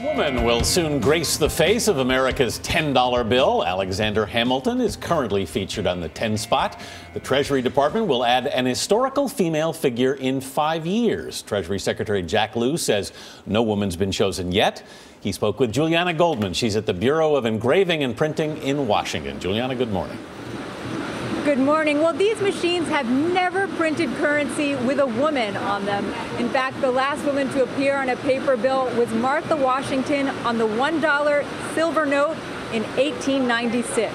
Woman will soon grace the face of America's $10 bill. Alexander Hamilton is currently featured on the 10 spot. The Treasury Department will add an historical female figure in 5 years. Treasury Secretary Jack Lew says no woman's been chosen yet. He spoke with Julianna Goldman. She's at the Bureau of Engraving and Printing in Washington. Julianna, good morning. Good morning. Well, these machines have never printed currency with a woman on them. In fact, the last woman to appear on a paper bill was Martha Washington on the $1 silver note in 1896.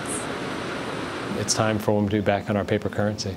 It's time for women to be back on our paper currency.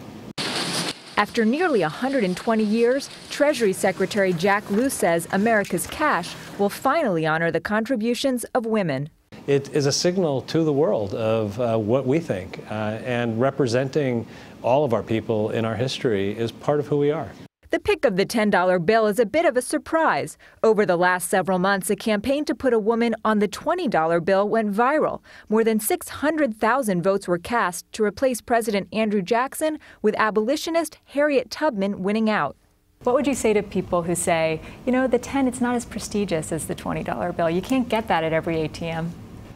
After nearly 120 years, Treasury Secretary Jack Lew says America's cash will finally honor the contributions of women. It is a signal to the world of what we think, and representing all of our people in our history is part of who we are. The pick of the $10 bill is a bit of a surprise. Over the last several months, a campaign to put a woman on the $20 bill went viral. More than 600,000 votes were cast to replace President Andrew Jackson, with abolitionist Harriet Tubman winning out. What would you say to people who say, you know, the 10, it's not as prestigious as the $20 bill. You can't get that at every ATM.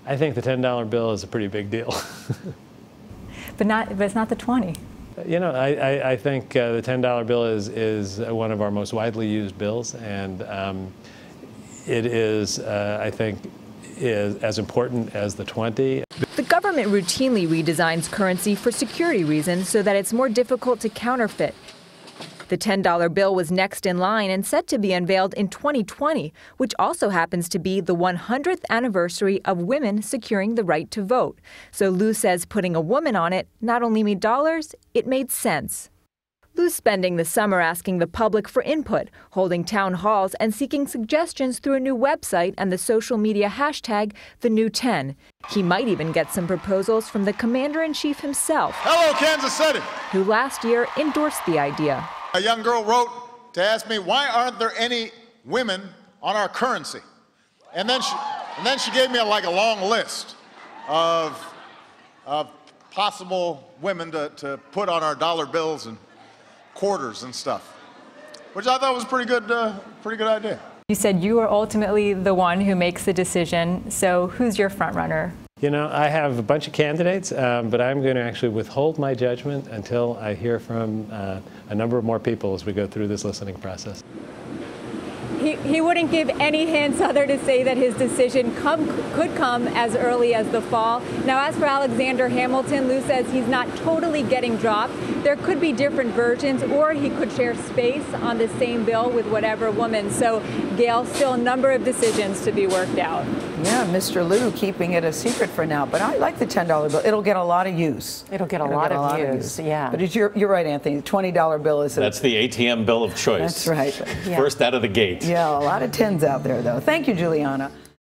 I think the $10 bill is a pretty big deal. But it's not the 20. You know, I think the $10 bill is one of our most widely used bills, and it is, I think, is as important as the 20. The government routinely redesigns currency for security reasons so that it's more difficult to counterfeit. The $10 bill was next in line and set to be unveiled in 2020, which also happens to be the 100th anniversary of women securing the right to vote. So Lew says putting a woman on it not only made dollars, it made sense. Lew's spending the summer asking the public for input, holding town halls and seeking suggestions through a new website and the social media hashtag #TheNewTen. He might even get some proposals from the commander-in-chief himself. Hello, Kansas City. Who last year endorsed the idea. A young girl wrote to ask me, why aren't there any women on our currency? And then she gave me a long list of possible women to put on our dollar bills and quarters and stuff, which I thought was a pretty good idea. You said you are ultimately the one who makes the decision. So who's your front runner? You know, I have a bunch of candidates, but I'm going to actually withhold my judgment until I hear from a number of more people as we go through this listening process. He wouldn't give any hints other to say that his decision could come as early as the fall. Now, as for Alexander Hamilton, Lew says he's not totally getting dropped. There could be different versions, or he could share space on the same bill with whatever woman. So, Gail, still a number of decisions to be worked out. Yeah, Mr. Lew keeping it a secret for now, but I like the $10 bill. It'll get a lot of use. It'll get a lot of use, yeah. But you're right, Anthony. The $20 bill is That's the ATM bill of choice. That's right. First out of the gate. Yeah, a lot of 10s out there, though. Thank you, Julianna.